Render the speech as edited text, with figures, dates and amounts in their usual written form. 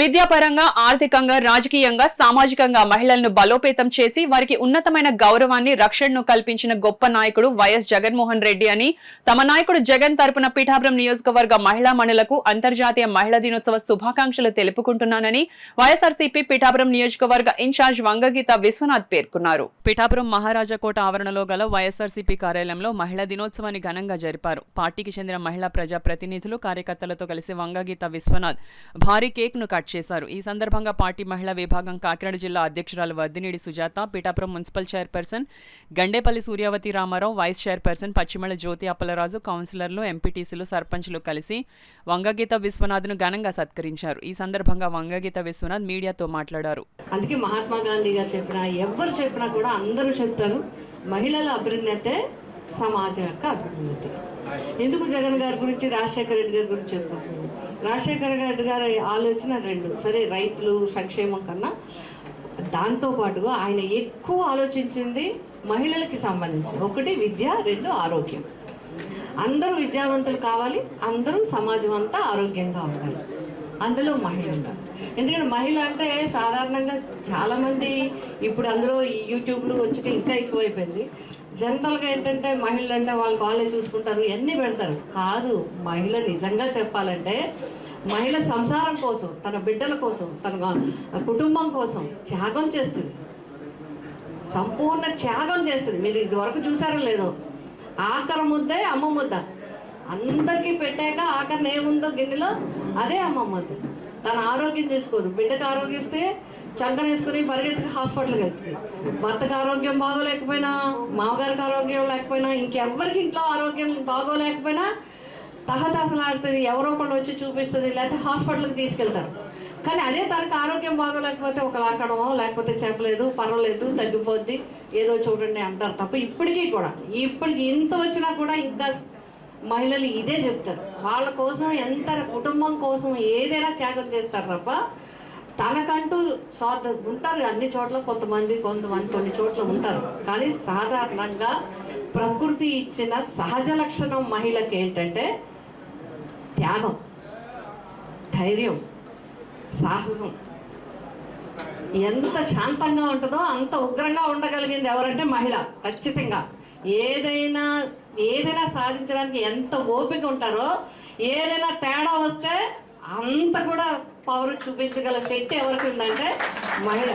విద్యాపరంగా, ఆర్థికంగా, రాజకీయంగా, సామాజికంగా మహిళలను బలోపేతం చేసి వారికి ఉన్నతమైన గౌరవాన్ని, రక్షణను కల్పించిన గొప్ప నాయకుడు వైఎస్ జగన్మోహన్ రెడ్డి అని తమ నాయకుడు జగన్ తరపున పిఠాపురం నియోజకవర్గ మహిళా మణులకు అంతర్జాతీయ మహిళా దినోత్సవ శుభాకాంక్షలు తెలుపుకుంటున్నానని వైఎస్ఆర్సీపీ పిఠాపురం నియోజకవర్గ ఇన్ఛార్జ్ వంగగీత విశ్వనాథ్ పేర్కొన్నారు. పిఠాపురం మహారాజాకోట ఆవరణలో గల వైఎస్ఆర్సీపీ కార్యాలయంలో మహిళా దినోత్సవాన్ని ఘనంగా జరిపారు. పార్టీకి చెందిన మహిళా ప్రజా ప్రతినిధులు, కార్యకర్తలతో కలిసి వంగగీత విశ్వనాథ్ భారీ కేక్ ను కట్ చేశారు. ఈ సందర్భంగా పార్టీ మహిళా విభాగం కాకినాడ జిల్లా అధ్యక్షురాలు Vardhinedi Sujatha, Pithapuram municipal chairperson Gandepalli Suryavathi Ramarao, vice chairperson Pachimala Jyothi Appalaraju, కౌన్సిలర్లు, ఎంపీటీసీలు, సర్పంచ్లు కలిసి వంగగీత విశ్వనాథ్ను ఘనంగా సత్కరించారు. ఈ సందర్భంగా వంగగీత విశ్వనాథ్ మీడియాతో మాట్లాడారు. అందుకే మహాత్మా గాంధీ గారు చెప్పినా, ఎవరు చెప్పినా కూడా అందరూ చెప్తారు, మహిళల అభ్యున్నతే సమాజం యొక్క అభ్యున్నతి. ఎందుకు జగన్ గారి గురించి, రాజశేఖర రెడ్డి గారి గురించి చెప్పుకుంటున్నాను. రాజశేఖర రెడ్డి గారి ఆలోచన రెండు, సరే రైతులు సంక్షేమం కన్నా దాంతోపాటుగా ఆయన ఎక్కువ ఆలోచించింది మహిళలకి సంబంధించి. ఒకటి విద్య, రెండు ఆరోగ్యం. అందరూ విద్యావంతులు కావాలి, అందరూ సమాజం అంతా ఆరోగ్యంగా ఉండాలి, అందులో మహిళ ఉండాలి. ఎందుకంటే మహిళ అంటే సాధారణంగా చాలామంది ఇప్పుడు అందులో యూట్యూబ్లు వచ్చి ఇంకా ఎక్కువైపోయింది. జనరల్గా ఏంటంటే మహిళలు అంటే వాళ్ళే చూసుకుంటారు, ఇవన్నీ పెడతారు. కాదు, మహిళ నిజంగా చెప్పాలంటే మహిళ సంసారం కోసం, తన బిడ్డల కోసం, తన కుటుంబం కోసం త్యాగం చేస్తుంది, సంపూర్ణ త్యాగం చేస్తుంది. మీరు ఇదివరకు చూసారో లేదో, ఆఖరి ముద్దే అమ్మ ముద్ద. అందరికీ పెట్టాక ఆఖరిని ఏముందో గిన్నెలో అదే అమ్మ ముద్ద. తన ఆరోగ్యం చేసుకోదు, బిడ్డకు ఆరోగ్యం ఇస్తే చంకన వేసుకుని పరిగెత్తుకు హాస్పిటల్కి వెళ్తుంది. భర్తకు ఆరోగ్యం బాగోలేకపోయినా, మామగారికి ఆరోగ్యం లేకపోయినా, ఇంకెవ్వరికి ఇంట్లో ఆరోగ్యం బాగోలేకపోయినా తహతహలాడుతుంది, ఎవరో ఒకళ్ళు వచ్చి చూపిస్తుంది, లేకపోతే హాస్పిటల్కి తీసుకెళ్తారు. కానీ అదే తనకు ఆరోగ్యం బాగోలేకపోతే ఒక లాకడమో లేకపోతే చెప్పలేదు, పర్వాలేదు, తగ్గిపోద్ది, ఏదో చూడండి అంటారు తప్ప ఇప్పటికి ఇంత వచ్చినా కూడా ఇంకా మహిళలు ఇదే చెప్తారు. వాళ్ళ కోసం ఎంత కుటుంబం కోసం ఏదైనా త్యాగం చేస్తారు తప్ప తనకంటూ ఉంటారు. అన్ని చోట్ల కొంతమంది కొన్ని చోట్ల ఉంటారు. కానీ సాధారణంగా ప్రకృతి ఇచ్చిన సహజ లక్షణం మహిళకి ఏంటంటే త్యాగం, ధైర్యం, సాహసం. ఎంత శాంతంగా ఉంటుందో అంత ఉగ్రంగా ఉండగలిగింది ఎవరంటే మహిళ. ఖచ్చితంగా ఏదైనా సాధించడానికి ఎంత ఓపిక ఉంటారో, ఏదైనా తేడా వస్తే అంత కూడా పవర్ చూపించగల శక్తి ఎవరికి ఉందంటే మహిళ.